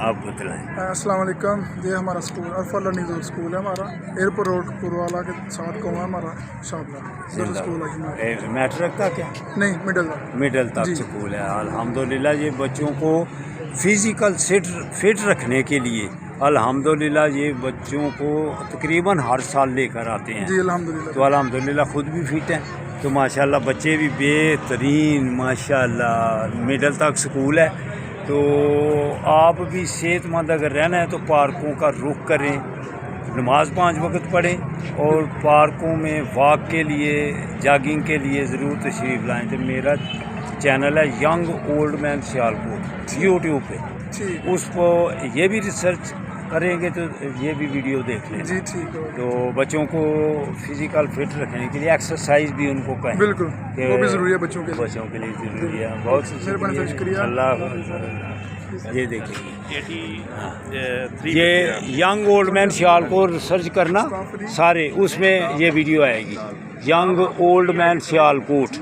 آپ بتلائیں۔ السلام علیکم، یہ ہمارا اسکول عرفہ لرننگ اسکول ہے ہمارا، ایئرپورٹ روڈ پوروالا کے ساتھ کو ہے ہمارا شاپلر اسکول ہے۔ میٹرک کا کیا؟ نہیں، مڈل تک اسکول ہے۔ الحمدللہ یہ بچوں کو فزیکل فٹ رکھنے کے لیے الحمدللہ یہ بچوں کو تقریباً ہر سال لے کر آتے ہیں۔ جی الحمدللہ، تو الحمدللہ خود بھی فٹ ہیں، تو ماشاءاللہ بچے بھی بہترین ماشاءاللہ مڈل تک اسکول ہے۔ تو آپ بھی صحت مند اگر رہنا ہے تو پارکوں کا رخ کریں، نماز 5 وقت پڑھیں، اور پارکوں میں واک کے لیے جاگنگ کے لیے ضرور تشریف لائیں۔ تو میرا چینل ہے young old man Sialkot YouTube پہ، اس کو یہ بھی ریسرچ کریں گے تو یہ بھی ویڈیو دیکھ لیں۔ جی ٹھیک ہے، تو بچوں کو فزیکل فٹ رکھنے کے لیے ایکسرسائز بھی ان کو کہیں، بالکل وہ بھی ضروری ہے بچوں کے لیے۔ بچوں کے لیے ضروری ہے۔ بہت مہربانی، شکریہ۔ اللہ یہ دیکھیں، یہ ینگ اولڈ مین سیال کو سرچ کرنا سارے، اس میں یہ ویڈیو آئے گی، ینگ اولڈ مین سیال کوٹ۔